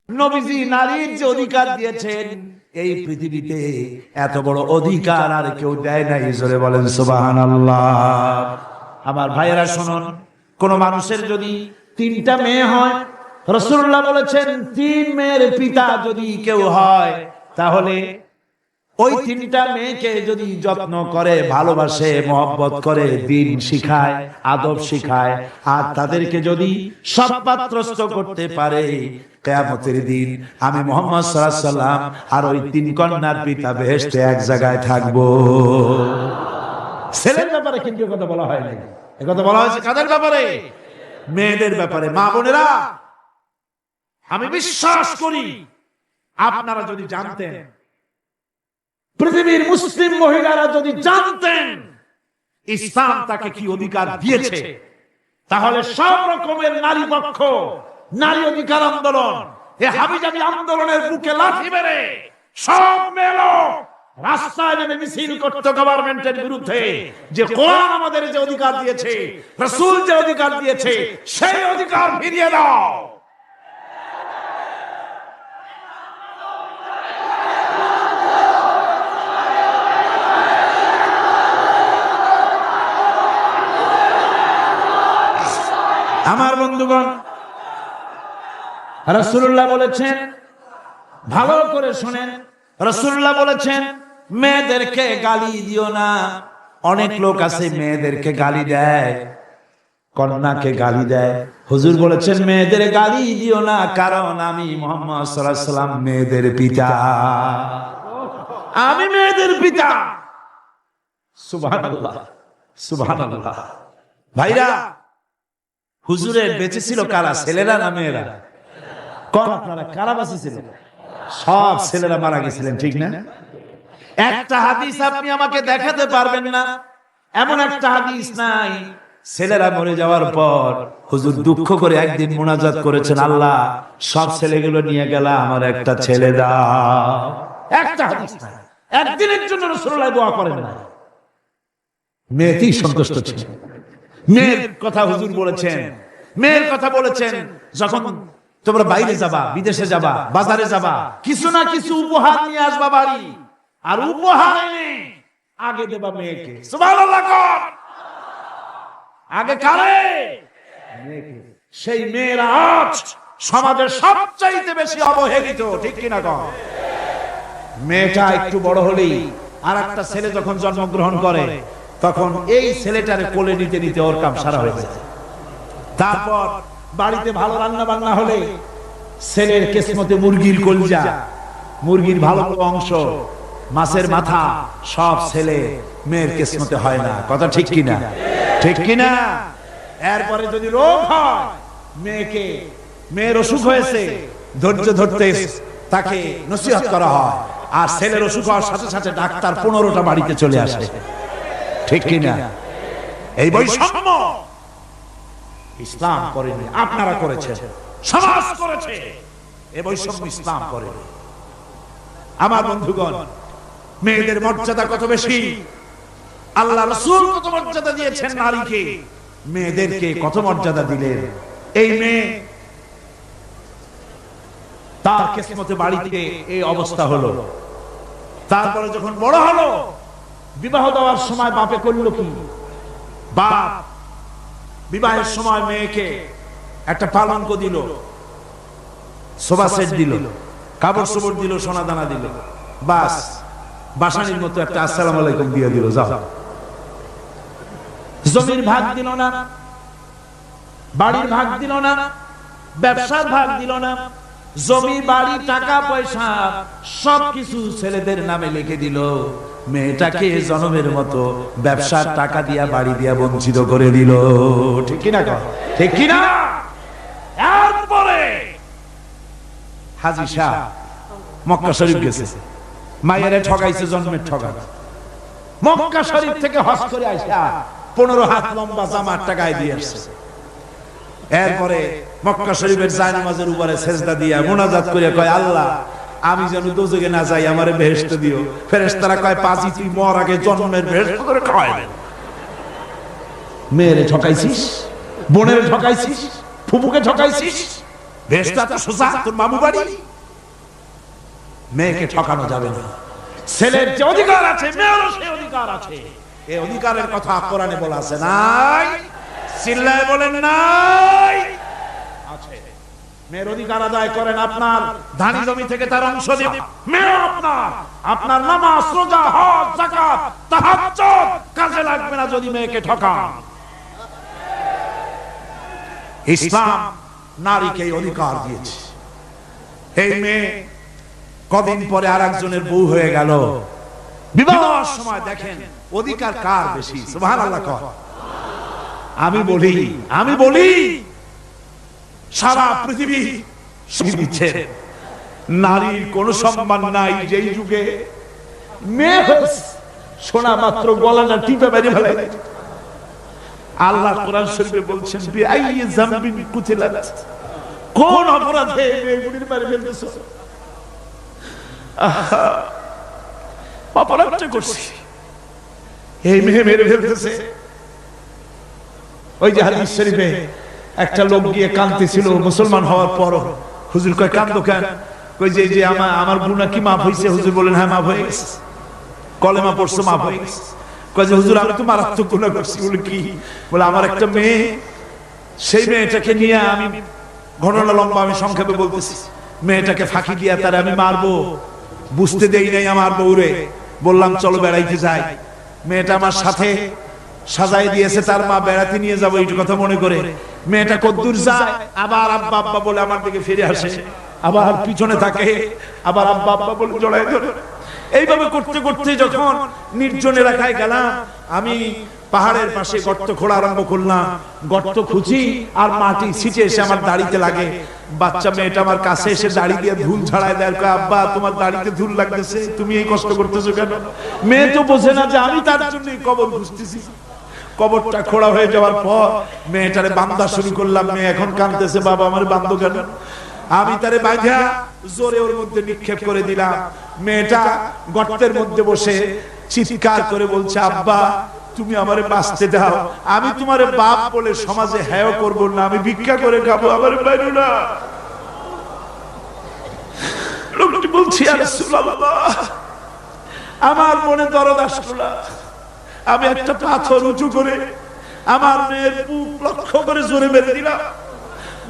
নবীজি নারীর যে অধিকার দিয়েছেন এই পৃথিবীতে এত বড় অধিকার আর কেউ দেয় নাই। জোরে বলেন সুবহানাল্লাহ। আমার ভাইয়েরা শুনুন, কোন মানুষের যদি 3টা মেয়ে হয়, রাসূলুল্লাহ বলেছেন 3 মেয়ের পিতা যদি কেউ হয়, তাহলে ওই 3টা মেয়েকে যদি যত্ন করে, ভালোবাসে, মহব্বত করে, দ্বীন শিখায়, আদব শিখায়, আর তাদেরকে যদি সৎপাত্রস্থ করতে পারে, কিয়ামতের দিন আমি মুহাম্মদ সাল্লাল্লাহু আলাইহি ওয়াসাল্লাম আর ওই 3 কন্যার পিতা বেহেশতে এক জায়গায় থাকবো। ছেলের ব্যাপারে কিন্তু কথা বলা হয় নাই, কথা বলা হয়েছে কাদের ব্যাপারে? মেয়েদের ব্যাপারে। মা বোনেরা, আমি বিশ্বাস করি আপনারা যদি জানতেন, পৃথিবীর মুসলিম মহিলারা যদি জানতেন ইসলাম তাকে কি অধিকার দিয়েছে, তাহলে সব রকমের নারী পক্ষ, নারী অধিকার আন্দোলন, এই হাবিজাবি আন্দোলনের বুকে লাঠি মেরে সব মেলো রাস্তায় নেমে মিছিল করতে গভর্নমেন্টের বিরুদ্ধে। যে কোরআন আমাদের যে অধিকার দিয়েছে, রাসূল যে অধিকার দিয়েছে, সেই অধিকার ফিরিয়ে দাও। আমার বন্ধুগণ, রাসূলুল্লাহ বলেছেন, ভালো করে শুনেন, রাসূলুল্লাহ বলেছেন মেয়েদেরকে গালি দিও না। অনেক লোক আছে মেয়েদেরকে গালি দেয়, কন্যাকে গালি দেয়। হুজুর বলেছেন মেয়েদের গালি দিও না, কারণ আমি মুহাম্মদ সাল্লাল্লাহু আলাইহি ওয়াসাল্লাম মেয়েদের পিতা, আমি মেয়েদের পিতা। সুবহানাল্লাহ, সুবহানাল্লাহ। ভাইরা, হুজুরের বেঁচে ছিল কারা? ছেলেরা না মেয়েরা? কোন আপনারা কারা বেঁচে ছিল? সব ছেলেরা মারা গেছিলেন, ঠিক না? একটা হাদিস আপনি আমাকে দেখাতে পারবেন না, এমন একটা হাদিস নাই ছেলেরা মরে যাওয়ার পর হুজুর দুঃখ করে একদিন মুনাজাত করেছেন, আল্লাহ সব ছেলেগুলো নিয়ে গেলা, আমার একটা ছেলে দাও। একটা হাদিস নাই। একদিনের জন্য রাসূলুল্লাহ দোয়া করেন না। মেয়েতেই সন্তুষ্ট ছিলেন। মেয়ের কথা হুজুর বলেছেন, মেয়ের কথা বলেছেন, যখন তোমরা বাইরে যাবা, বিদেশে যাবা, বাজারে যাবা, কিছু না কিছু উপহার নিয়ে আসবা বাড়ি, আর উপহার এনে আগে দেবা মেয়েকে। সুবহানাল্লাহ। আগে কারে? মেয়েকে। সেই মেয়েরা আজ সমাজের সবচাইতে বেশি অবহেলিত, ঠিক কিনা কও? মেয়েটা একটু বড় হলেই আর একটা ছেলে যখন জন্মগ্রহণ করে, তখন এই ছেলেটারে কোলে নিতে নিতে ওর কাম সারা হয়ে যায়। তারপর বাড়িতে ভালো রান্না বান্না হলে ছেলের কিসমতে মুরগির কলিজা, মুরগির ভালো অংশ, মাছের মাথা, সব ছেলে মেয়ের কিসমতে হয় না। কথা ঠিক কিনা? ঠিক কিনা? এরপরে যদি রোগ হয়, মেয়েকে, মেয়ের অসুখ হয়েছে, ধৈর্য ধরতে তাকে নসিহত করা হয়, আর ছেলের অসুখ হওয়ার সাথে সাথে ডাক্তার 15টা বাড়িতে চলে আসে, ঠিক কিনা? এই বৈষম্য ইসলাম করেনি, আপনারা করেছেন, সমাজ করেছে। এই বৈষম্য ইসলাম করেনি। আমার বন্ধুগণ, মেয়েদের মর্যাদা কত বেশি, আল্লাহ রাসূল কত মর্যাদা দিয়েছেন নারীকে, মেয়েদেরকে কত মর্যাদা দিলেন। এই মেয়ে তার কিসমতে বাড়িতে এই অবস্থা হলো, তারপরে যখন বড় হলো, বিবাহ দেওয়ার সময় বাপে করলো কি? বাপ বিবাহের সময় মেয়েকে একটা পালঙ্ক দিল, সোফা সেট দিল, কাপড় চোপড় দিল, সোনা দানা দিল, বাস বাসানির মতো একটা আসসালামু আলাইকুম দিয়ে দিল, যাও। জমির ভাগ দিল না, বাড়ির ভাগ দিল না, ব্যবসার ভাগ দিল না, জমি বাড়ি টাকা পয়সা সবকিছু ছেলেদের নামে লিখে দিল। মেয়েটাকে জনমের মতো ব্যবসার টাকা দিয়া, বাড়ি দিয়া বঞ্চিত করে দিল, ঠিক কিনা? ঠিক কিনা? এরপরে হাজী শাহ মক্কা শরীফ গেছে, মায়েরে ঠকাইছে, জন্মের ঠকা। মক্কা শরীফ থেকে হজ করে আইসা 15 হাত লম্বা জামা একটা গায়ে দিয়ে আসছে। এরপরে মক্কা শরীফের জায়নামাজের উপরে সেজদা দিয়া মুনাজাত করে কয়, আল্লাহ আমি যেন দোজখে না যাই, আমারে বেহেশত দিও। ফেরেশতারা কয়, পাজি তুই মর আগে জন্মের বেহেশত করে খাওয়াইবেন। মেয়েরে ঠকাইছিস, বোনের ঠকাইছিস, ফুপুকে ঠকাইছিস, বেহেশত তো সোজা, তোর মামু বাড়ি। মেয়েকে ঠকানো যাবে না। ছেলের যে অধিকার আছে মেয়েরও সেই অধিকার আছে। এই অধিকারের কথা কোরআনে বলা আছে নাই? চিল্লায় বলেন নাই? আছে। মেয়ের অধিকার আদায় করেন, আপনার ধানি জমি থেকে তার অংশ দিন। মেয়ে আপনার নামাজ, রোজা, হজ, যাকাত, তাহাজ্জুদ কাজে লাগবে না যদি মেয়েকে ঠকান। ইসলাম নারীকে এই অধিকার দিয়েছে। এই মেয়ে কদিন পরে আরেকজনের বউ হয়ে গেল, বিবাহের সময় দেখেন অধিকার কার বেশি? সুবহানাল্লাহ কর। আমি বলি সারা পৃথিবী দিচ্ছে, নারীর কোন সম্মান নাই। যেই যুগে মেয়ে শোনা মাত্র গলাটা টিপে বেরিয়ে ফেলে। আল্লাহ কোরআন শরীফে বলছেন, বিআইয়ি যামবিন কুতিলাত, কোন অপরাধে মেয়েগুলির মেরে ফেলতেছো? অপরাধটা করছি, এই মেয়ে মেরে ফেলতেছে। ওই যে হাদিস শরীফে একটা লোক গিয়ে কাঁদতেছিল মুসলমান হওয়ার পর। হুজুর কয় কাঁদো কেন? কই যে আমার গুনাহ কি মাফ হইছে? হুজুর বলেন হ্যাঁ মাফ হয়ে গেছে, কলেমা পড়ছো মাফ হয়ে গেছে। কয় যে হুজুর আমি তো মারাত্মক গুনাহ করছি। বলে কি? বলে আমার একটা মেয়ে, সেই মেয়েটাকে নিয়ে আমি, ঘটনা লম্বা, আমি সংক্ষেপে বলতেছি, মেয়েটাকে ফাঁকি দিয়া তারে আমি মারবো, বুঝতে দেই নাই আমার বউরে। বললাম চলো বেড়াইতে যাই। মেয়েটা আমার সাথে সাজাই দিয়েছে, তার মা বেড়াতে নিয়ে যাবো এই কথা মনে করে। মেয়েটা কদ্দূর যায়, আবার আব্বা আব্বা বলে আমার দিকে ফিরে আসে, আবার পিছনে থাকে, আবার আব্বা আব্বা বলে জড়াই ধরে। এইভাবে করতে করতে যখন নির্জন এলাকায় গেলাম, আমি পাহাড়ের পাশে গর্ত খোঁড়া আরম্ভ করলাম। গর্ত খুঁজি আর মাটি ছিটে এসে আমার দাড়িতে লাগে। বাচ্চা মেয়েটা আমার কাছে এসে দাড়ি দিয়ে ধুল ছাড়াই দেয়। আব্বা তোমার দাড়িতে ধুল লাগতেছে, তুমি এই কষ্ট করতেছো কেন? মেয়ে তো বোঝে না যে আমি তার জন্য কবর খুঁজতেছি। কবরটা খোঁড়া হয়ে যাওয়ার পর মেয়েটারে বান্ধা শুরু করলাম। মেয়ে এখন কাঁদতেছে, বাবা আমার বান্ধো কেন? আমি তারে বাঁধা জোরে ওর মধ্যে নিক্ষেপ করে দিলাম। মেয়েটা গর্তের মধ্যে বসে চিৎকার করে বলছে, আব্বা তুমি আমারে বাঁচতে দাও, আমি তোমারে বাপ বলে সমাজে হেয় করব না, আমি ভিক্ষা করে খাবো, আমারে বাইরো না। লোকটি বলছি, ইয়া রাসূলুল্লাহ, আমার মনে দরদ আসলো না। আমি একটা পাথর উঁচু করে আমার মেয়ের বুক লক্ষ্য করে জোরে মেরে দিলাম।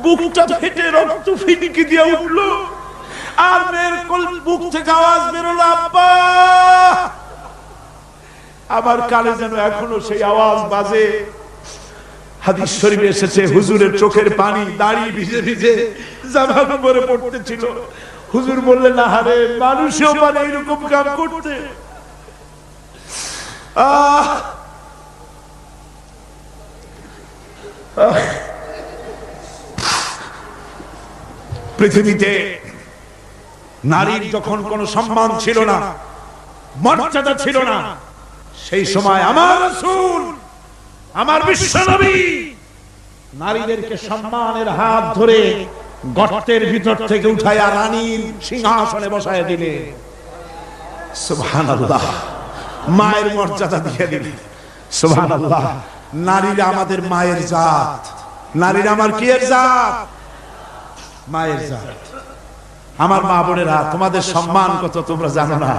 বুকটা ফেটে রক্ত ফিনকি দিয়ে উঠলো, আর মেয়ের বুক থেকে আওয়াজ বেরোলো, আব্বা। আমার কানে যেন এখনো সেই আওয়াজ বাজে। হাদিস শরীফে এসেছে, হুজুরের চোখের পানি দাড়ি ভিজে ভিজে জামার উপরে পড়তেছিল। হুজুর বললেন, আহারে, মানুষও পারে এরকম কাম করতে। পৃথিবীতে নারীর যখন কোনো সম্মান ছিল না, মর্যাদা ছিল না, সেই সময় আমার রাসূল, আমার বিশ্বনবী নারীদেরকে সম্মানের হাত ধরে গর্তের ভিতর থেকে উঠাইয়া রানীর সিংহাসনে বসায় দিলেন। সুবহানাল্লাহ, মায়ের মর্যাদা দিয়ে দিলেন। সুবহানাল্লাহ, নারীরা আমাদের মায়ের জাত। নারীরা আমার কি এর জাত? মায়ের জাত। আমার মা বোনেরা, তোমাদের সম্মান কত তোমরা জানো না।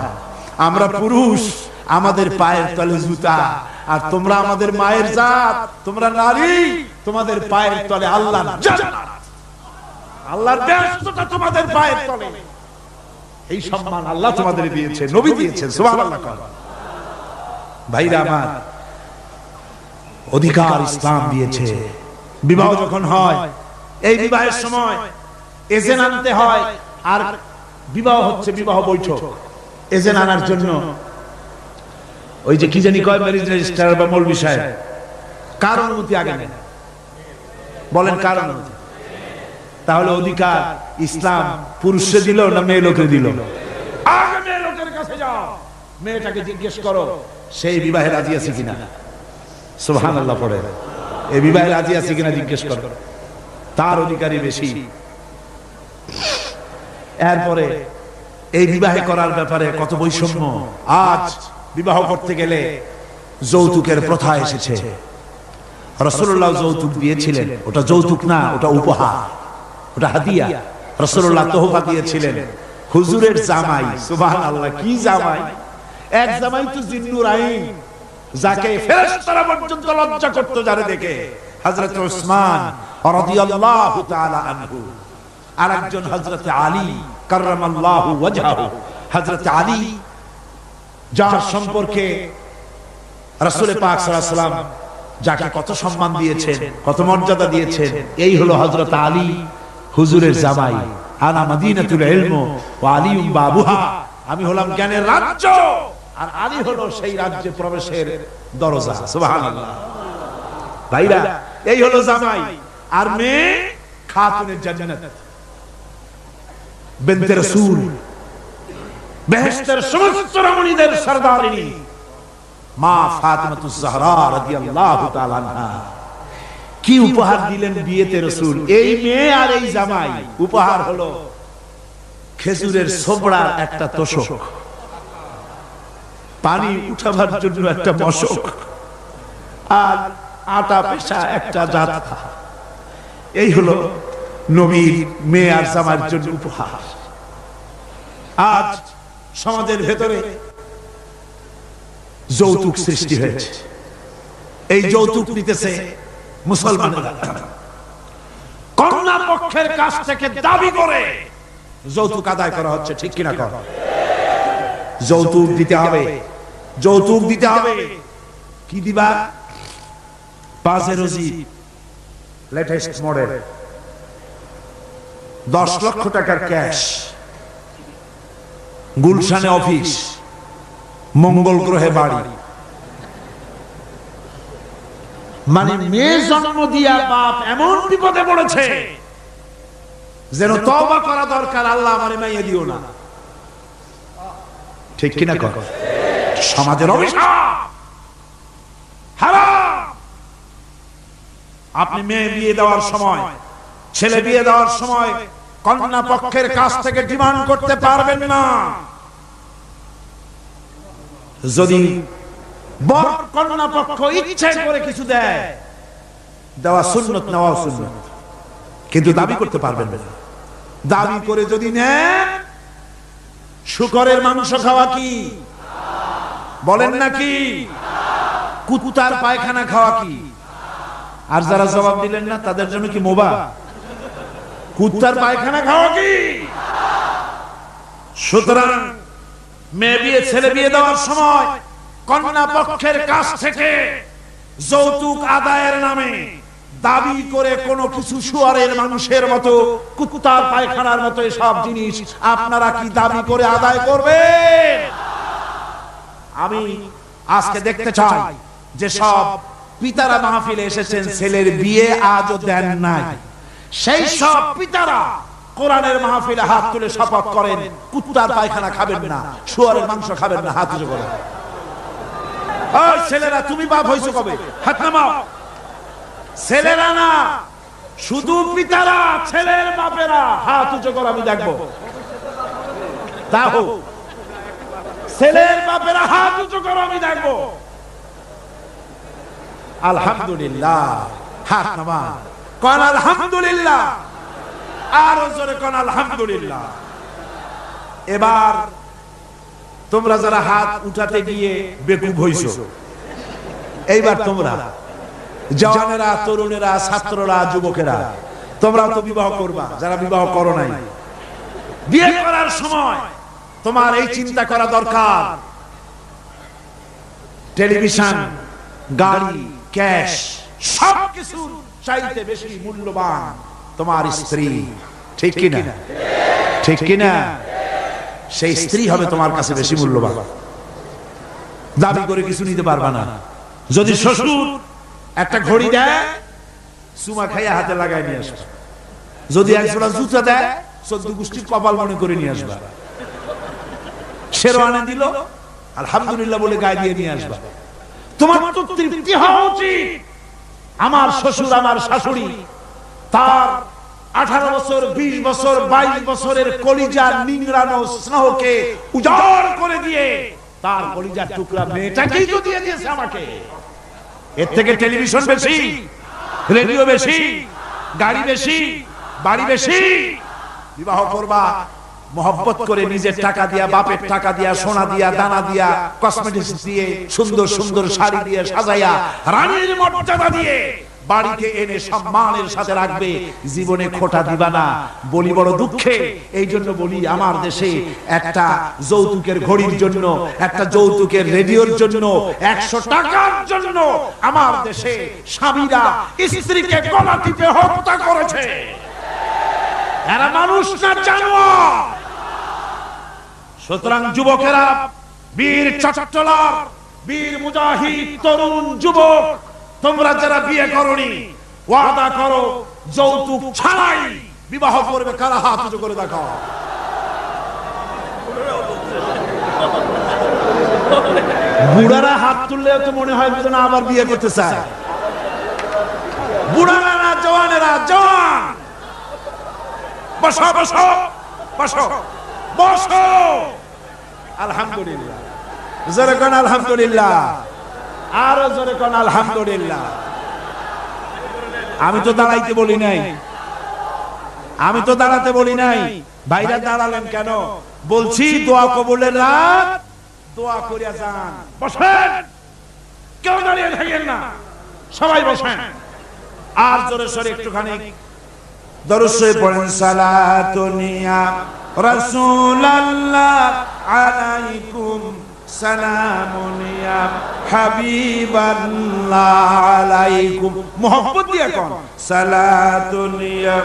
আমরা পুরুষ, আমাদের পায়ের তলে জুতা, আর তোমরা আমাদের মায়ের জাত। তোমরা নারী, তোমাদের পায়ের তলে আল্লাহর জান্নাত, আল্লাহর বেহেশতটা তোমাদের পায়ের তলে। এই সম্মান আল্লাহ তোমাদের দিয়েছে, নবী দিয়েছেন। সুবহানাল্লাহ। ভাইরা আমার, অধিকার ইসলাম দিয়েছে। বিবাহ যখন হয়, এই বিবাহের সময় এজেন্ট আনতে হয়। আর বিবাহ হচ্ছে বিবাহ বৈঠক। এজেন্ট আনার জন্য ওই যে কি জানি কয়, ম্যারেজ রেজিস্ট্রার বা মৌলভী সাহেব, কার অনুমতি আগে নেন? বলেন কার অনুমতি? তাহলে অধিকার ইসলাম পুরুষে দিল না মেয়ে লোকে দিল? আগে মেয়ে লোকের কাছে যাও, মেয়েটাকে জিজ্ঞেস করো সেই বিবাহে রাজি আছে কিনা। সুবহানাল্লাহ পড়ে, এই বিবাহে রাজি আছে কিনা জিজ্ঞেস করো, তার অধিকারই বেশি। এরপরে এই বিবাহে করার ব্যাপারে কত বৈষম্য। আজ বিবাহ করতে গেলে যৌতুকের প্রথা এসেছে। রাসূলুল্লাহ যৌতুক দিয়েছিলেন, ওটা যৌতুক না, ওটা উপহার। ওটা হাদিয়া, রাসূলুল্লাহ তোহফা দিয়েছিলেন হুজুরের জামাই। সুবহানাল্লাহ, কি জামাই! এক জামাই তো জিন্নুর আইন, যাকে ফেরেশতারা পর্যন্ত লজ্জা করত যারে দেখে, হযরত উসমান রাদিয়াল্লাহু তাআলা আনহু। আরেকজন হযরত আলী কাররামাল্লাহু ওয়াজহাহু, হযরত আলী যার সম্পর্কে রাসূল পাক সাল্লাল্লাহু আলাইহি ওয়াসাল্লাম যাকে কত সম্মান দিয়েছেন, কত মর্যাদা দিয়েছেন, এই হলো হযরত আলী হুজুরের জামাই। আনা মদিনাতুল ইলম ওয়া আলিউম বাবুহা, আমি হলাম জ্ঞানের রাজ্য আর আলী হলো সেই রাজ্যে প্রবেশের দরজা। সুবহানাল্লাহ। ভাইরা, এই হলো জামাই। আর মেয়ে খাতুনে জান্নাত, বিনতে রাসূল, বেহেশতের সমস্ত রমণীদের সরদারিনী মা ফাতিমাতুজ জাহরা রাদিয়াল্লাহু তাআলা আনহা। কি উপহার দিলেন বিয়েতে রাসূল! এই মেয়ে আর এই জামাই, উপহার হলো খেজুরের ছোবড়ার একটা তোশক, পানি উঠাবার জন্য একটা মশক, আর আটা পেশা একটা জাতা। এই হলো নবীর মেয়ে আর জামাইয়ের জন্য উপহার। আজ সমাজের ভেতরে যৌতুক সৃষ্টি হয়েছে। এই যৌতুক নিতেছে মুসলমানেরা, কন্যা পক্ষের কাছ থেকে দাবি করে যৌতুক আদায় করা হচ্ছে। ঠিক কিনা কর? যৌতুক দিতে হবে, যৌতুক দিতে হবে। কি দিবা? পাজেরোজি লেটেস্ট মডেল, 10 লক্ষ টাকার ক্যাশ, গুলশানে অফিস, মঙ্গল গ্রহে বাড়ি। মানে মেয়ে জন্ম দিয়া বাপ এমন বিপদে পড়েছে যেন তওবা করা দরকার, আল্লাহ আমারে মাইয়া দিও না। ঠিক কিনা কর? সমাজের অভিশাপ, হারাম। আপনি মেয়ে বিয়ে দেওয়ার সময়, ছেলে বিয়ে দেওয়ার সময় কন্যা পক্ষের কাছ থেকে ডিমান্ড করতে পারবেন না। যদি বর কন্যা পক্ষ ইচ্ছে করে কিছু দেয়, দেওয়া সুন্নত, নেওয়া সুন্নত, কিন্তু দাবি করতে পারবেন না। দাবি করে যদি নেন, শুকরের মাংস খাওয়া কি? বলেন নাকি? কুত্তার পায়খানা খাওয়া কি? আর যারা জবাব দিলেন না তাদের জন্য কি মোবা? কুত্তার পায়খানা খাওয়া কি? সুতরাং মেয়ে বিয়ে, ছেলে বিয়ে দেওয়ার সময় কন্যা পক্ষের কাছ থেকে যৌতুক আদায়ের নামে দাবি করে কোনো কিছু শুয়ারের মানুষের মতো, কুত্তার পায়খানার মতো এসব জিনিস আপনারা কি দাবি করে আদায় করবেন? আমি আজকে দেখতে চাই যে সব পিতারা মাহফিলে এসেছেন, ছেলের বিয়ে আজও দেন নাই, সেই সব পিতারা কোরআনের মাহফিলে হাত তুলে শপথ করেন কুত্তার পায়খানা খাবেন না, শুয়ারের মাংস খাবেন না। হাত উঁচু করেন। ওই ছেলেরা, তুমি বাপ হইছো কবে? হাত নামাও। ছেলেরা না, শুধু পিতারা, ছেলের বাপেরা হাত উঁচু করো, আমি দেখবো। তাও ছেলের বাপেরা হাত উঁচু করো, আমি দেখবো। আলহামদুলিল্লাহ, হাত নামা, কোন আলহামদুলিল্লাহ, আর জোরে কোন আলহামদুলিল্লাহ। এবার তোমরা যারা হাত উঠাতে গিয়ে বেকুব হইছো, এইবার তোমরা জওয়ানেরা, তরুণেরা, ছাত্ররা, যুবকেরা, তোমরাও তো বিবাহ করবা। যারা বিবাহ করো নাই, বিয়ে করার সময় তোমার এই চিন্তা করা দরকার, টেলিভিশন, গাড়ি, ক্যাশ, সবকিছু চাইতে বেশি মূল্যবান তোমার স্ত্রী। ঠিক কিনা? ঠিক কিনা? সেই স্ত্রী হবে তোমার কাছে বেশি মূল্যবান। দাবি করে কিছু নিতে পারবা না। যদি শ্বশুর একটা ঘড়ি দেয়, সুমা খাইয়া হাতে লাগাই নিয়ে আসবে। যদি একজোড়া জুতা দেয়, 14 গোষ্ঠীর কপাল মনে করে নিয়ে আসবা। শেরওয়ানি দিল, আলহামদুলিল্লাহ বলে গায়ে দিয়ে নিয়ে আসবা। তোমার তো তৃপ্তি হওয়া উচিত। আমার শ্বশুর, আমার শাশুড়ি, তার 18 বছর, 20 বছর, 22 বছরের কলিজার নিংড়ানো স্নেহকে উজাড় করে দিয়ে তার কলিজার টুকরা মেয়েটাকেই তো দিয়ে দিয়েছে আমাকে। এর থেকে টেলিভিশন বেশি, রেডিও বেশি, গাড়ি বেশি, বাড়ি বেশি, বিবাহ করবা মোহব্বত করে, নিজের টাকা দিয়া, বাপের টাকা দিয়া, সোনা দিয়া, দানা দিয়া, কসমেটিক্স দিয়ে, সুন্দর সুন্দর শাড়ি দিয়ে সাজাইয়া, রানীর মর্যাদা দিয়ে বাড়িতে এনে সম্মানের সাথে রাখবে, জীবনে খোটা দিবা না। বলি বড় দুঃখে, এই জন্য বলি আমার দেশে একটা যৌতুকের ঘড়ির জন্য, একটা যৌতুকের রেডিওর জন্য, 100 টাকার জন্য আমার দেশে স্বামীরা স্ত্রীকে গলা টিপে হত্যা করেছে। এরা মানুষ না জানোয়ার। সুতরাং যুবকেরা, বীর চট্টলার, বীর মুজাহিদ, তরুণ যুবক, তোমরা যারা বিয়ে করনি, ওয়াদা করো যৌতুক ছাড়াই বিবাহ করবে। কারা হাত উঁচু করে দেখাও। বুড়ারা হাত তুললে তো মনে হয় যেন আবার বিয়ে করতে চায়। বুড়ারা না, জওয়ানেরা, জওয়ান বসো বসো বসো বসো। আলহামদুলিল্লাহ, জোরে কোন আলহামদুলিল্লাহ, আরো জোরে কোন আলহামদুলিল্লাহ। আমি তো দাঁড়াইতে বলি নাই, আমি তো দাঁড়াতে বলি নাই। ভাইরা দাঁড়ালেন কেন? বলছি দোয়া কবুলের রাত, দোয়া করিয়া যান। বসেন, কেউ দাঁড়িয়ে থাকেন না, সবাই বসেন। আর জোরে সরে একটুখানি দরুদ শরীফ পড়েন। সালাতুন ইয়া রাসূলুল্লাহ আলাইকুম, সালামুন ইয়া হাবিবাল্লাহ আলাইকুম। মোহব্বত দিয়ে কোন সালাতুন ইয়া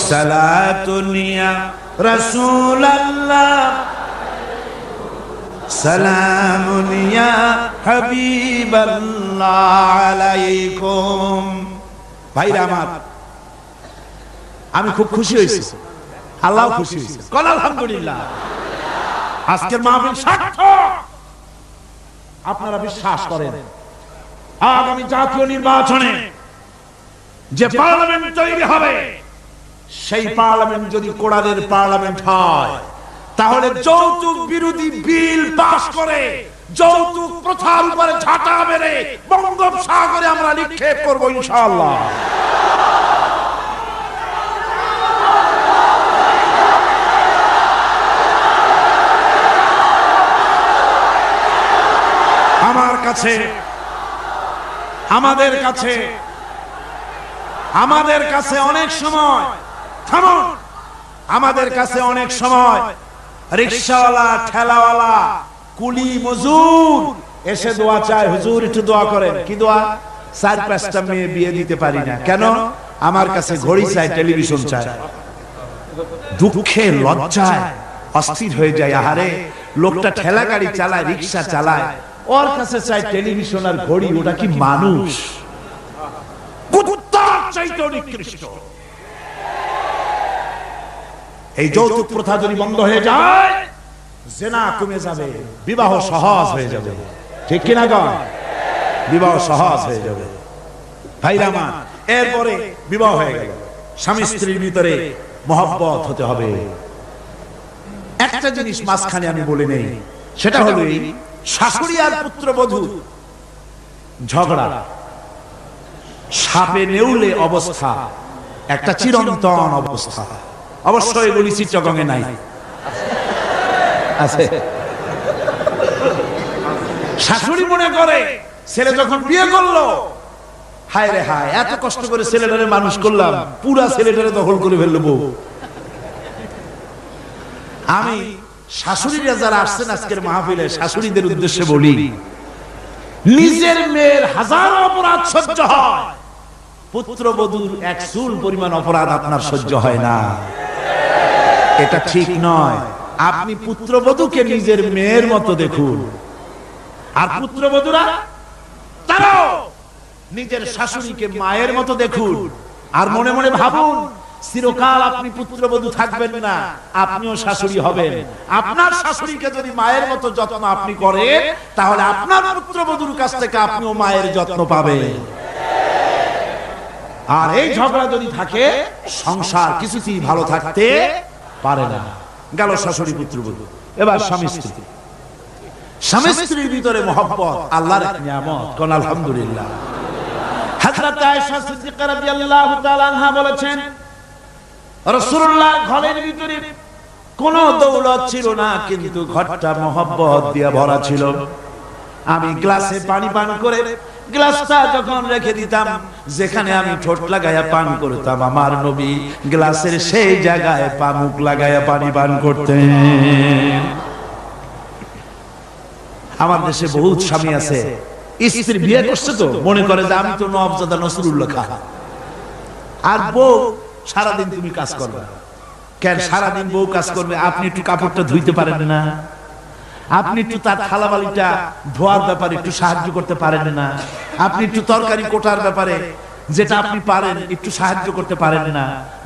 সালাতুন ইয়া রাসূলুল্লাহ, সালামুন ইয়া হাবিবাল্লাহ আলাইকুম। ভাইরা আমার, আমি খুব খুশি হয়েছি, আল্লাহ খুশি হয়েছে। কোন আলহামদুলিল্লাহ। আজকের মাহফিল সার্থক। আপনারা বিশ্বাস করেন, আগামী জাতীয় নির্বাচনে যে পার্লামেন্ট তৈরি হবে, সেই পার্লামেন্ট যদি কোরআনের পার্লামেন্ট হয়, তাহলে যৌতুক বিরোধী বিল পাস করে যৌতুক প্রথার উপরে ঝাঁটা মেরে বঙ্গোপসাগরে আমরা নিক্ষেপ করব ইনশাআল্লাহ। আমাদের কাছে অনেক সময়, থামুন, আমাদের কাছে অনেক সময় রিকশাওয়ালা, ঠেলাওয়ালা, কুলি মজুর এসে দোয়া চায়, হুজুর একটু দোয়া করেন। কি দোয়া? 4-5টা মেয়ে বিয়ে দিতে পারি না। কেন? আমার কাছে ঘড়ি চাই, টেলিভিশন চাই। দুঃখে লজ্জায় অস্থির হয়ে যায়। আহারে, লোকটা ঠেলা গাড়ি চালায়, রিকশা চালায়, ওর কাছে চাই টেলিভিশন আর ঘড়ি। ওটা কি মানুষ? কুত্তার চাইতে নিকৃষ্ট। এই যৌতুক প্রথা যদি বন্ধ হয়ে যায়, জিনা কমে যাবে, বিবাহ সহজ হয়ে যাবে। ঠিক কিনা গো? বিবাহ সহজ হয়ে যাবে। ভাইরা আমার, এরপরে বিবাহ হয়ে গেল, স্বামী স্ত্রীর ভিতরে মহব্বত হতে হবে। একটা জিনিস মাঝখানে আমি বলে নেই, সেটা হলো এই শাশুড়ি আর পুত্রবধূ ঝগড়া, সাপে নেউলে অবস্থা, একটা চিরন্তন অবস্থা। অবশ্যই এগুলি চিত্রগঙ্গে নাই, আছে। শাশুড়ি মনে করে ছেলে যখন বিয়ে করলো, হায় রে হায়, এত কষ্ট করে ছেলেটারে মানুষ করলাম, পুরা ছেলেটারে দখল করে ফেললো বউ। আমি শাশুড়িরা যারা আসছেন আজকের মাহফিলে, শাশুড়িদের উদ্দেশ্যে বলি, নিজের মেয়ের হাজার অপরাধ সহ্য হয়, পুত্রবধূর এক চুল পরিমাণ অপরাধ আপনার সহ্য হয় না। এটা ঠিক নয়। আপনি পুত্রবধূকে নিজের মেয়ের মতো দেখুন, আর পুত্রবধূরা তারাও নিজের শাশুড়িকে মায়ের মতো দেখুন। আর মনে মনে ভাবুন, চিরকাল আপনি পুত্রবধূ থাকবেন না, আপনিও শাশুড়ি হবেন। আপনার শাশুড়িকে যদি মায়ের মতো যত্ন আপনি করেন, তাহলে আপনার পুত্রবধূর কাছ থেকে আপনিও মায়ের যত্ন পাবেন। আর এই ঝগড়া যদি থাকে, সংসার কিছুতেই ভালো থাকতে পারে না। গেল শাশুড়ি পুত্রবধূ, এবার স্বামী স্ত্রী। স্বামী স্ত্রীর ভিতরে মহব্বত আল্লাহর এক নিয়ামত, কোন আলহামদুলিল্লাহ। হযরত আয়েশা সিদ্দিকা রাদিয়াল্লাহু তাআলা আনহা বলেছেন, রাসূলুল্লাহ ঘরের ভিতরে কোনো দৌলত ছিল না, কিন্তু ঘরটা মহব্বত দিয়ে ভরা ছিল। আমি গ্লাসে পানি পান করে গ্লাসটা যখন রেখে দিতাম, যেখানে আমি ঠোঁট লাগায়া পান করতাম, আমার নবী গ্লাসের সেই জায়গায় পা মুখ লাগায়া পানি পান করতেন। আমার দেশে বহুত স্বামী আছে, স্ত্রী বিয়ে করছে তো মনে করে যে আমি তো নওয়াবজাদা নসরুল্লাহ খান, আর বউ সারাদিন তুমি কাজ করবে। কেন সারাদিন বউ কাজ করবে? আপনি একটু কাপড়টা ধুইতে পারেন না? আপনি একটু তার থালাবালিটা ধোয়ার ব্যাপারে একটু সাহায্য করতে পারেন না? আপনি একটু তরকারি কোটার ব্যাপারে যেটা আপনি পারেন একটু সাহায্য করতে পারেন না?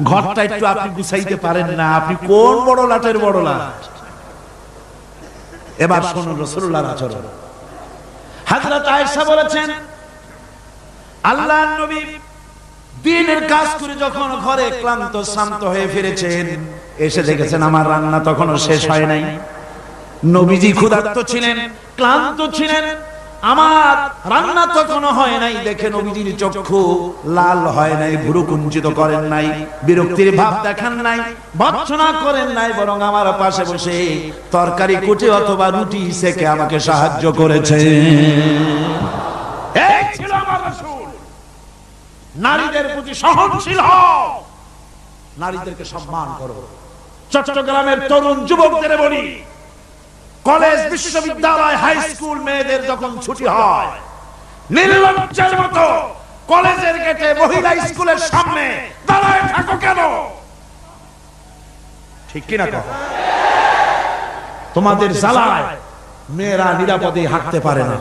ঘরটা একটু আপনি গুছাইতে পারেন না? আপনি কোন বড় লাটের বড় লাট? এবার শুনুন রাসূলুল্লাহর আচরণ। হযরত আয়েশা বলেছেন, আল্লাহর নবী দিনের কাজ করে যখন ঘরে ক্লান্ত শ্রান্ত হয়ে ফিরেছেন, এসে দেখেছেন আমার রান্না তখনও শেষ হয় নাই। নবীজি ক্ষুধার্ত ছিলেন, ক্লান্ত ছিলেন, আমার রান্না তখনও হয় নাই দেখে নবীজির চক্ষু লাল হয় নাই, ভুরু কুঞ্চিত করেন নাই, বিরক্তির ভাব দেখান নাই, ভর্ৎসনা করেন নাই, বরং আমার পাশে বসে তরকারি কুটে অথবা রুটি সেকে আমাকে সাহায্য করেছে। এই ছিল আমার রাসূল। নারীদের প্রতি সহনশীল হও, নারীদেরকে সম্মান করো। চট্টগ্রামের তরুণ যুবকদের বলি, কলেজ বিশ্ববিদ্যালয় হাই স্কুল মেয়েদের যখন ছুটি হয়, নির্লজ্জের মতো কলেজের গেটে মহিলা স্কুলের সামনে দাঁড়ায় থাকো কেন? ঠিক কিনা কও? তোমাদের জ্বালায় মেয়েরা নিরাপদে হাঁটতে পারে না।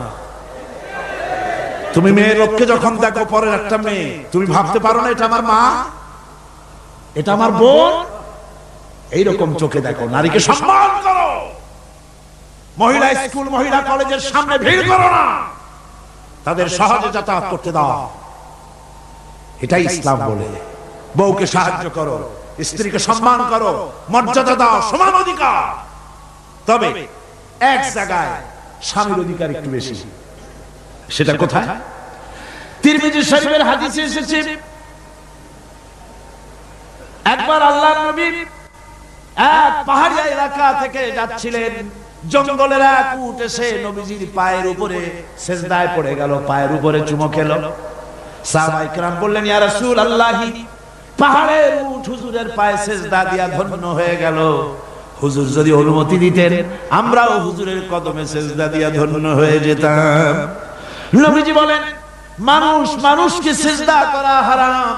তুমি মেয়ের লোককে যখন দেখো, পরের একটা মেয়ে, তুমি ভাবতে পারো না এটা আমার মা, এটা আমার বোন? এইরকম চোখে দেখো। নারীকে সম্মান করো। মহিলা স্কুল মহিলা কলেজের সামনে ভিড় করো না, তাদের সহজে যাতায়াত করতে দাও। এটাই ইসলাম বলে। বউকে সাহায্য করো, স্ত্রীকে সম্মান করো, মর্যাদা দাও, সমান অধিকার। তবে এক জায়গায় স্বামীর অধিকার একটু বেশি। সেটা কোথায়? তিরমিজি শরীফের হাদিসে এসেছে, একবার আল্লাহর নবী এক পাহাড়ি এলাকা থেকে যাচ্ছিলেন, জঙ্গলের এক উট এসে নবীজির পায়ের উপরে সিজদায় পড়ে গেল, পায়ের উপরে চুমো খেলো। সাহাবায়ে কেরাম বললেন, ইয়া রাসূলুল্লাহ, পাহাড়ের উট হুজুরের পায়ে সিজদা দিয়া ধন্য হয়ে গেল। হুজুর যদি অনুমতি দিতেন, আমরাও হুজুরের কদমে সিজদা দিয়া ধন্য হয়ে যেতাম। নবীজি বলেন, মানুষ মানুষকে সিজদা করা হারাম।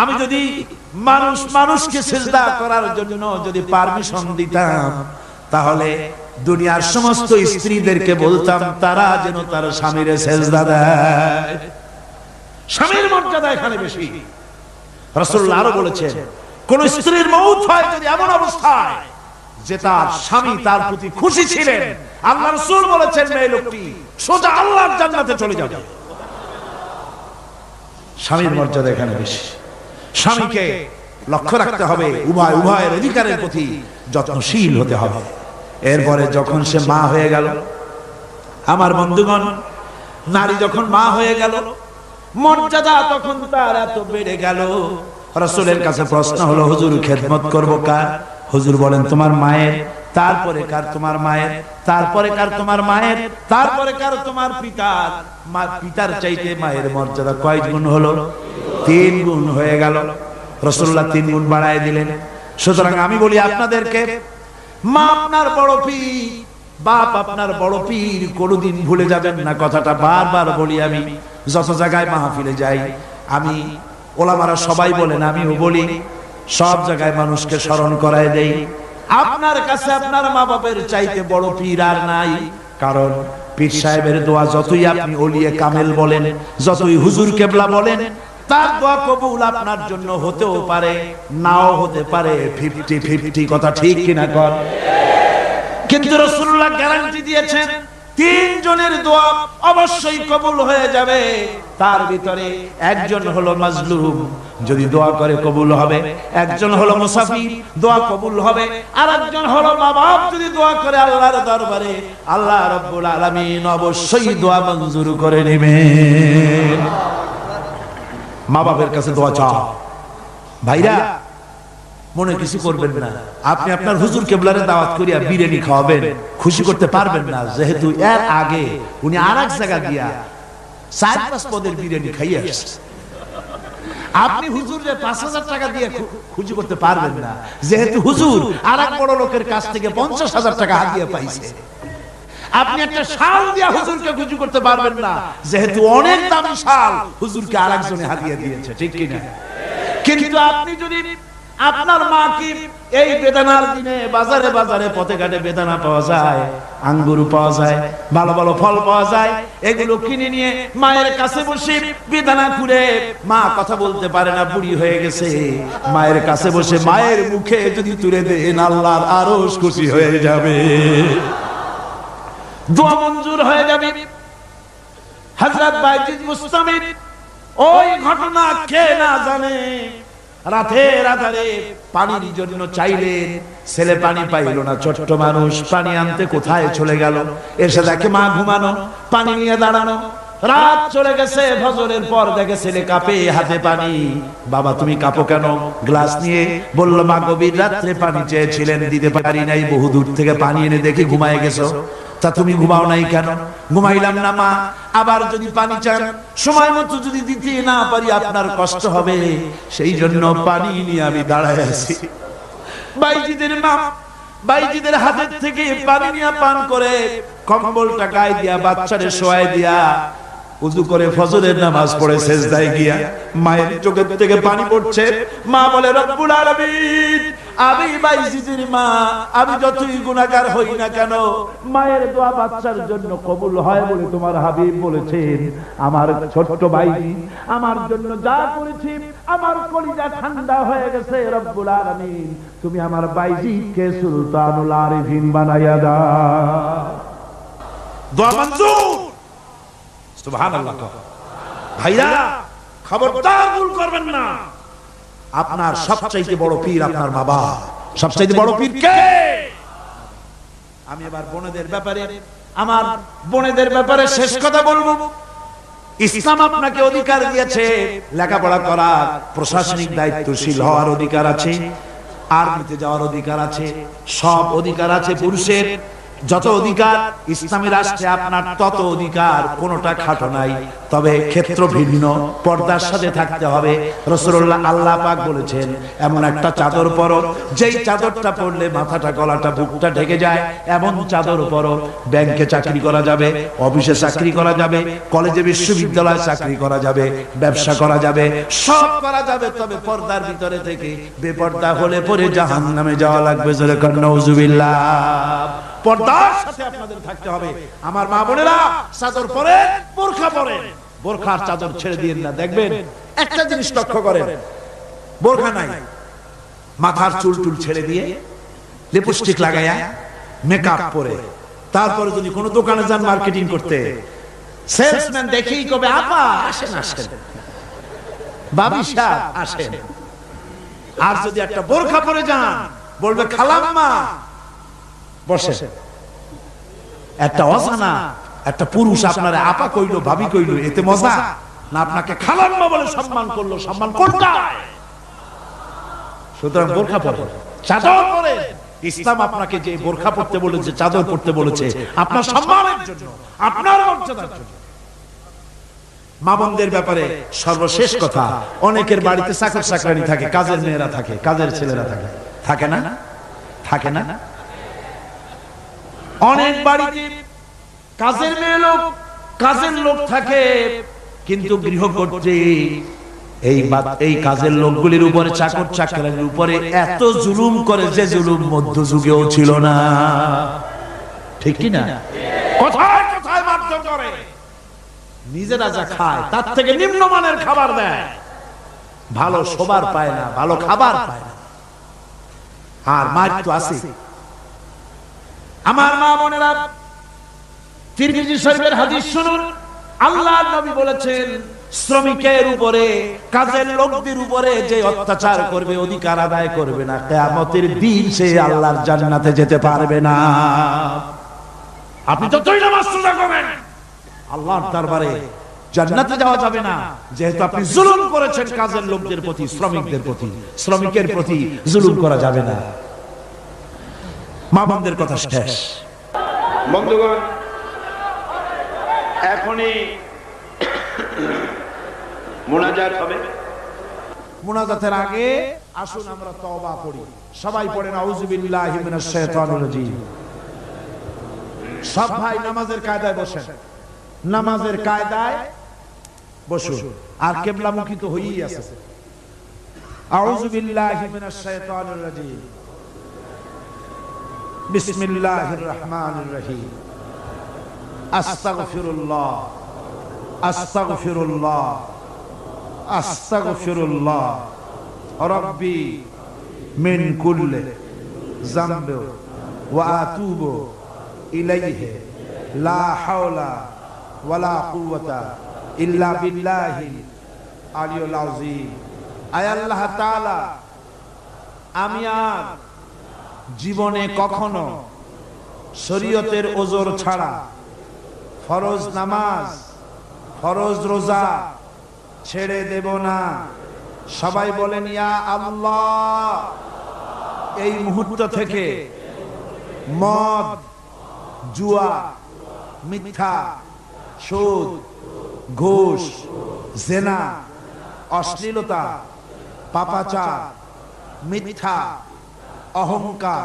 আমি যদি মানুষ মানুষকে সিজদা করার জন্য যদি পারমিশন দিতাম, তাহলে দুনিয়ার সমস্ত স্ত্রীদেরকে বলতাম তারা যেন তার স্বামীর সিজদা দেয়। স্বামীর মর্যাদা এখানে বেশি। রাসূলুল্লাহ আরো বলেছেন, কোন স্ত্রীর মউত হয় যদি এমন অবস্থায় যে তার স্বামী তার প্রতি খুশি ছিলেন, আল্লাহ রাসূল বলেছেন মেয়ে লোকটি সোজা আল্লাহর জান্নাতে চলে যাবে। স্বামীর মর্যাদা এখানে বেশি। স্বামীকে লক্ষ্য রাখতে হবে, উভয়ের অধিকারের প্রতি যত্নশীল হতে হবে। এরপরে যখন সে মা হয়ে গেল, আমার বন্ধুগণ, নারী যখন মা হয়ে গেল, মর্যাদা তখন তার এত বেড়ে গেল। রাসূলের কাছে প্রশ্ন হলো, হুজুর খেদমত করব কার? হুজুর বলেন, তোমার মায়ের, তারপরে কার? তোমার মায়ের, তারপরে কার? তোমার মায়ের, তারপরে কার? তোমার পিতার। মা পিতার চাইতে মায়ের মর্যাদা কয় গুণ হলো? 3 গুণ হয়ে গেল। রাসূলুল্লাহ 3 গুণ বাড়ায় দিলেন। সুতরাং আমি বলি আপনাদেরকে, মা আপনার বড় পীর, বাপ আপনার বড় পীর, কোনোদিন ভুলে যাবেন না। কথাটা বারবার বলি আমি, যত জায়গায় মাহফিলে যাই, আমি ওলামারা সবাই বলেন, আমিও বলি, সব জায়গায় মানুষকে স্মরণ করায় দেই, আপনার কাছে আপনার মা বাপের চাইতে বড় পীর আর নাই। কারণ পীর সাহেবের দোয়া যতই আপনি ওলিয়ে কামেল বলেন, যতই হুজুর কেবলা বলেন, তার দোয়া কবুল আপনার জন্য হতেও পারে, নাও হতে পারে। 50-50 কথা ঠিক কিনা কর? কিন্তু রাসূলুল্লাহ গ্যারান্টি দিয়েছেন, তিনজনের দোয়া অবশ্যই কবুল হয়ে যাবে। তার ভিতরে একজন হলো মাজলুম, যদি দোয়া করে কবুল হবে। একজন হলো মুসাফির, দোয়া কবুল হবে। আর একজন হলো মা বাপ, যদি দোয়া করে আল্লাহর দরবারে আল্লাহ রাব্বুল আলামিন অবশ্যই দোয়া মঞ্জুর করে নেবেন। মা বাপের কাছে দোয়া চাও। ভাইরা মনে কিছু করবেন না, আপনি আপনার হুজুর কেবলারে দাওয়াত করিয়া বিরিয়ানি খাওয়াবেন, খুশি করতে পারবেন না, যেহেতু এর আগে উনি আরেক জায়গা গিয়া 4-5 পদের বিরিয়ানি খাইয়ে আসছে। আপনি হুজুরে 5,000 টাকা দিয়ে খুশি করতে পারবেন না, যেহেতু হুজুর আরেক বড় লোকের কাছ থেকে 50,000 টাকা হাদিয়া পাইছে। আপনি একটা শাল দিয়া হুজুরকে খুশি করতে পারবেন না, যেহেতু অনেক দামি শাল হুজুরকে আরেকজনে হাদিয়া দিয়েছে, ঠিক কি না? কিন্তু আপনি যদি আপনার মা কি এই বেদানার দিনে বাজারে বাজারে পথে ঘাটে বেদানা পাওয়া যায়, আঙ্গুর পাওয়া যায়, ভালো ভালো ফল পাওয়া যায়, এগুলো কিনে নিয়ে মায়ের কাছে বসে বেদানা খুঁড়ে, মা কথা বলতে পারে না, বুড়ি হয়ে গেছে, মায়ের কাছে বসে মায়ের মুখে যদি তুলে দেন, আল্লাহর আরশ খুশি হয়ে যাবে, দোয়া মঞ্জুর হয়ে যাবে। হযরত বাইজিদ বুস্তামি ওই ঘটনা কে না জানে। রাতের আধারে পানির জন্য চাইলেন, ছেলে পানি পাইল না, ছোট্ট মানুষ পানি আনতে কোথায় চলে গেল, এসে দেখে মা ঘুমানো, পানি নিয়ে দাঁড়ানো। রাত চলে গেছে, ফজরের পর দেখে ছেলে কাঁপে, হাতে পানি। বাবা তুমি কাঁপো কেন? গ্লাস নিয়ে বলল, মা গভীর রাত্রে পানি চেয়েছিলেন, দিতে পারি নাই, বহু দূর থেকে পানি এনে দেখি ঘুমায় গেছো, তা তুমি ঘুমাও নাই কেন? ঘুমাইলাম না মা, আবার যদি পানি চান সময় মতো যদি দিতে না পারি আপনার কষ্ট হবে, সেই জন্য পানি নিয়ে আমি দাঁড়ায় আছি। বাইজিদের মা বাইজিদের হাতের থেকে পানি নিয়ে পান করে, কম্বলটা গায়ে দিয়া বাচ্চারে শোয়ায় দিয়া উযু করে ফজরের নামাজ পড়ে সিজদায় গিয়া মায়ের চোখের থেকে পানি পড়ছে। মা বলে, রব্বুল আলামিন, আমি বাইজিদের মা, আমি যতই গুনাহগার হই না কেন, মায়ের দোয়া বাচ্চার জন্য কবুল হয় বলে তোমার হাবিব বলেছেন। আমার ছোট্ট বাইজি আমার জন্য যা করেছি, আমার কলিজা ঠান্ডা হয়ে গেছে। রব্বুল আলামিন, তুমি আমার বাইজিকে সুলতানুল আরিফিন বানাইয়া দাও। দোয়া মঞ্জুর, সুবহানাল্লাহ। ভাইরা খবরদার ভুল করবেন না, আপনার সবচাইতে বড় পীর আপনার মা বাবা। সবচাইতে বড় পীর কে? আমি এবার বোনেদের ব্যাপারে, আমার বোনেদের ব্যাপারে শেষ কথা বলবো। ইসলাম আপনাকে অধিকার দিয়েছে লেখাপড়া করার, প্রশাসনিক দায়িত্বশীল হওয়ার অধিকার আছে, আর্মিতে যাওয়ার অধিকার আছে, সব অধিকার আছে পুরুষের। যত অধিকার ইসলামী রাষ্ট্রে আপনার তত অধিকার, কোনোটা খাটো নাই, তবে ক্ষেত্র ভিন্ন, পর্দার সাথে থাকতে হবে। রাসূলুল্লাহ আল্লাহ পাক বলেছেন, এমন একটা চাদর পরো যেই চাদরটা পরলে মাথাটা, গলাটা, বুকটা ঢেকে যায়, এমন চাদর পরো। ব্যাংকে চাকরি করা যাবে, অফিসে চাকরি করা যাবে, কলেজে বিশ্ববিদ্যালয়ে চাকরি করা যাবে, ব্যবসা করা যাবে, সব করা যাবে, তবে পর্দার ভিতরে থেকে। বেপর্দা হলে পরে জাহান্নামে যাওয়া লাগবে। জোরে কর নাউজুবিল্লাহ। পর্দার সাথে আপনাদের থাকতে হবে। আমার মা বোনেরা চাদর পরে, বোরখা পরে, বোরখার চাদর ছেড়ে দিয়েন না। দেখবেন একটা জিনিস লক্ষ্য করেন, বোরখা নাই, মাথার চুল টুল ছেড়ে দিয়ে, লিপস্টিক লাগায়া, মেকআপ পরে, তারপরে যদি কোনো দোকানে যান মার্কেটিং করতে, সেলসম্যান দেখেই কবে, আপা আসেন আসেন, বাবি সাহেব আসেন। আর যদি একটা বোরখা পরে যান, বলবে খালাম্মা বসে। একটা অজানা একটা পুরুষ আপনার আপা কইলো, ভাবি কইলো, এতে মজা না? আপনাকে খালাম্মা বলে সম্মান করলো, সম্মান কোনটায়? সুতরাং বোরখা পরে, চাদর পরে। ইসলাম আপনাকে যে বোরখা পরতে বলেছে, চাদর পরতে বলেছে, আপনার সম্মানের জন্য, আপনার মর্যাদার জন্য। মা বোনদের ব্যাপারে সর্বশেষ কথা, অনেকের বাড়িতে চাকর চাকরানি থাকে, কাজের মেয়েরা থাকে, কাজের ছেলেরা থাকে, থাকে না? থাকে না? অনেক বাড়িতে কাজের মেয়ে লোক, কাজের লোক থাকে, কিন্তু গৃহকর্ত্রী এই কাজের লোকগুলির উপরে, চাকর চাকরানির উপরে এত জুলুম করে যে জুলুম মধ্যযুগেও ছিল না। ঠিক কি না? কোথায় কোথায় মারধর করে, নিজেরা যা খায় তার থেকে নিম্নমানের খাবার দেয়, ভালো শোবার পায় না, ভালো খাবার পায় না। আর মার তো আছে। আমার মা বোনেরা তিরমিজি শরীফের হাদিস শুনুন, আল্লাহর নবী বলেছেন শ্রমিকের উপরে, কাজের লোকদের উপরে যে অত্যাচার করবে, অধিকার আদায় করবে না, কিয়ামতের দিন সে আল্লাহর জান্নাতে যেতে পারবে না। আপনি যতই নামাজ রোজা করেন, আল্লাহর দরবারে জান্নাতে যাওয়া যাবে না, যেহেতু আপনি জুলুম করেছেন কাজের লোকদের প্রতি, শ্রমিকদের প্রতি, শ্রমিকের প্রতি জুলুম করা যাবে না। মা বোনদের কথা শেষ। বন্ধুগণ, এখনই মুনাজাত হবে। মুনাজাতের আগে আসুন আমরা তওবা করি। সবাই পড়েন আউযু বিল্লাহি মিনাশ শাইতানির রাজীম। সব ভাই নামাজের কায়দায় বসেন, নামাজের কায়দায় বসুন, আর কিবলামুখী তো হয়েই আছে। আউযু বিল্লাহি মিনাশ শাইতানির রাজীম। বিসমিল্লাহির রহমানির রহিম। আস্তাগফিরুল্লাহ, আস্তাগফিরুল্লাহ, আস্তাগফিরুল্লাহ রাব্বি মিন কুল্লি যামবি ওয়া আতুবু ইলাইহি লা হাওলা ওয়ালা কুওয়াতা ইল্লা বিল্লাহিল আলিয়্যিল আযীম। আয় আল্লাহ তাআলা, আমি আর জীবনে কখনো শরীয়তের ওজর ছাড়া ফরজ নামাজ, ফরজ রোজা ছেড়ে দেব না। সবাই বলেন ইয়া আল্লাহ। এই মুহূর্ত থেকে মদ, জুয়া, মিথ্যা, সুদ, ঘুষ, জেনা, অশ্লীলতা, পাপাচার, মিথ্যা, অহংকার,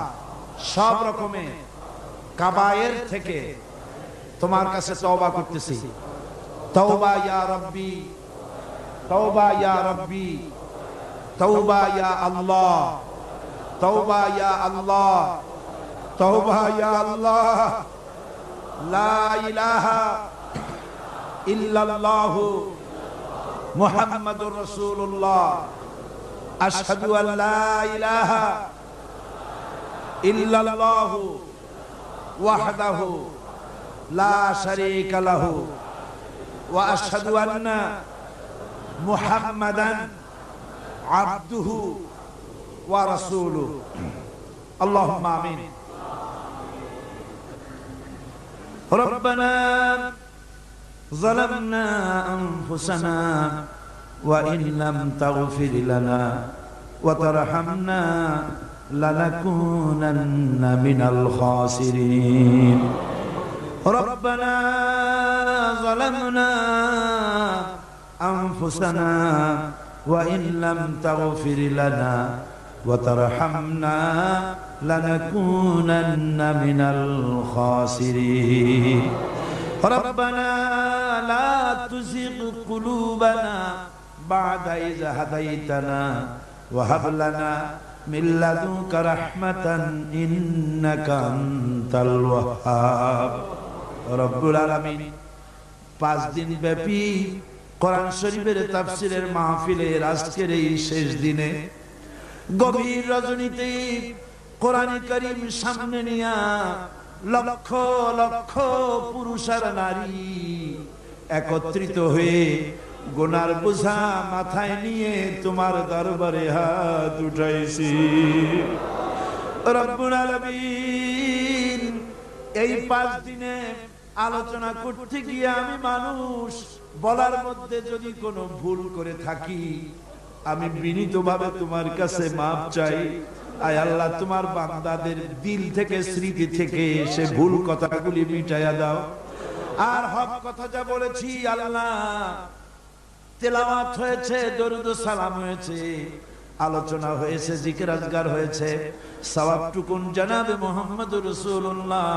সব রকমের কাবায়ের থেকে তোমার কাছে তওবা করতেছি। তওবা ইয়া রাব্বি, তওবা ইয়া রাব্বি, তওবা ইয়া আল্লাহ, তওবা ইয়া আল্লাহ, তওবা ইয়া আল্লাহ। লা ইলাহা ইল্লাল্লাহু মুহাম্মাদুর রাসূলুল্লাহ। আশহাদু আল লা ইলাহা ইল্লাল্লাহু ওয়াহদাহু লা শারীকা লাহু ওয়া আশহাদু আন্না মুহাম্মাদান আবদুহু ওয়া রাসূলুহু। আল্লাহুম্মা আমিন। রব্বানা যালামনা আনফুসানা ওয়া ইন লাম তাগফির লানা ওয়া তারহামনা লানাকুনান্না মিনাল খাসিরিন। ربنا ظلمنا أنفسنا وإن لم تغفر لنا وترحمنا لنكونن من الخاسرين. ربنا لا تزغ قلوبنا بعد إذ هديتنا وهب لنا من لدنك رحمة إنك أنت الوهاب. রব্বুল আলামিন 5 দিন ব্যাপী কোরআন শরীফের তাফসীরের মাহফিলের আজকের এই শেষ দিনে গভীর রজনীতে কোরআন কারীম সামনে নিয়া লক্ষ লক্ষ পুরুষ আর নারী একত্রিত হয়ে গুনার বোঝা মাথায় নিয়ে তোমার দরবারে হাত উঠাইছি। রব্বুল আলামিন, এই 5 দিনে আলোচনা করতে গিয়ে আমি মানুষ, বলার মধ্যে যদি কোনো ভুল করে থাকি আমি বিনীতভাবে তোমার কাছে মাপ চাই। আয় আল্লাহ, তোমার বান্দাদের দিল থেকে, স্মৃতি থেকে সে ভুল কথাগুলি মিটাইয়া দাও। আর হক কথা যা বলেছি আল্লাহ, তেলাওয়াত হয়েছে, দরুদ ও সালাম হয়েছে, আলোচনা হয়েছে, জিকির আজগার হয়েছে, সওয়াবটুকুন জনাবে মুহাম্মদুর রাসূলুল্লাহ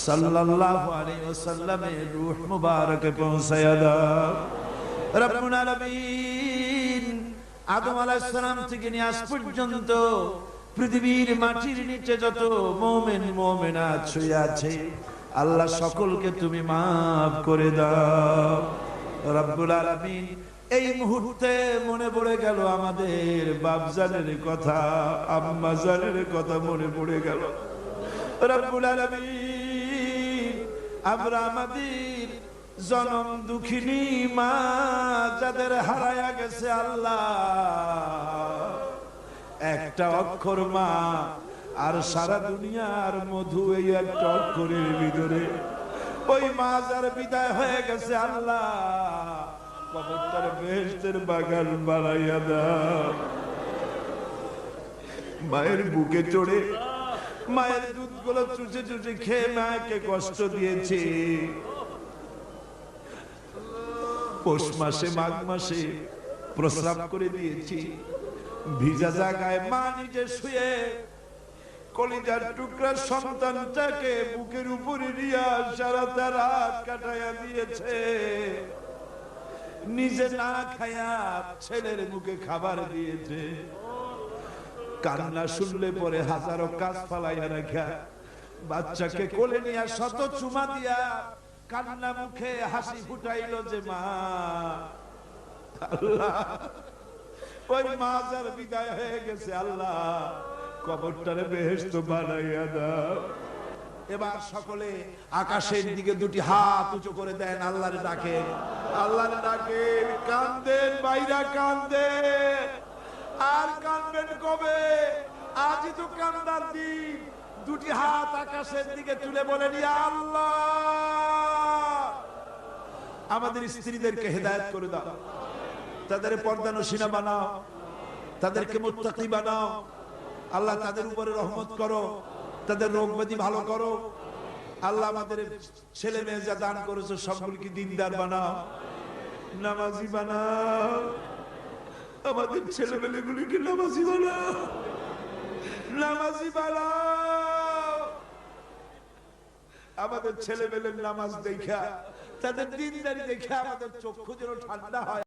সাল্লাল্লাহু আলাইহি ওয়াসাল্লামের রূহ মুবারকে পৌঁছায়া দাও। রব্বুল আলামিন, আদম আলাইহিস সালাম থেকে নিয়ে আজ পর্যন্ত পৃথিবীর মাটির নিচে যত মুমিন মুমিনাত শুয়ে আছে আল্লাহ সকলকে তুমি মাফ করে দাও। রব্বুল আলামিন, এই মুহূর্তে মনে পড়ে গেল আমাদের বাপজানের কথা, আম্মাজানের কথা মনে পড়ে গেল। রব্বুল আলামিন, আমরা আমাদের জনম দুঃখিনী মা যাদের হারায়া গেছে আল্লাহ, একটা অক্ষর মা আর সারা দুনিয়ার মধু এই একটা অক্ষরের ভিতরে, ওই মা যার বিদায় হয়ে গেছে আল্লাহ, কবরটার বেহেশতের বাগান বানাইয়া দাও। মায়ের বুকে চড়ে মায়ের দুধগুলো চুষে চুষে খেয়ে মাকে কষ্ট দিয়েছে। পৌষ মাসে মাঘ মাসে প্রস্রাব করে দিয়েছি, ভিজা জায়গায় মা নিজে শুয়ে কলিজার টুকরা সন্তানটাকে বুকের উপরে নিয়ে সারাটা রাত কাটাইয়া দিয়েছে। নিজে না খায়া ছেলের মুখে খাবার দিয়েছে। কান্না শুনলে পরে হাজারো কাজ ফালাইয়া রাখা বাচ্চাকে কোলে নিয়ে শত চুমা দিয়া কান্না মুখে হাসি ফুটাইল যে মা। আল্লাহ, ওই মা যার বিদায় হয়ে গেছে আল্লাহ, কবরটারে বেহেশত বানাইয়া দাও। এবার সকলে আকাশের দিকে দুটি হাত উঁচু করে দেন, আল্লাহরে ডাকেন, আল্লাহরে ডাকেন, কান্দেন বাইরা কান্দেন। আর কাঁদবেন কবে? আজই তো কান্দার দিন। দুটি হাত আকাশের দিকে তুলে বলেন, ইয়া আল্লাহ, আমাদের স্ত্রীদেরকে হেদায়েত করে দাও, তাদের পর্দানশীনা বানাও, তাদেরকে মুত্তাকি বানাও। আল্লাহ, তাদের উপরে রহমত করো, তাদের রোগ ব্যাধি ভালো করো। আল্লাহ, আমাদের ছেলে মেয়ে যা দান করেছো সবগুলিকে দিনদার বানাও, নামাজি বানাও। আমাদের ছেলে মেয়েগুলিকে নামাজি বানাও, নামাজি বানাও। আমাদের ছেলে মেয়ের নামাজ দেখা, তাদের দিনদারি দেখে আমাদের চক্ষু যেন ঠান্ডা হয়।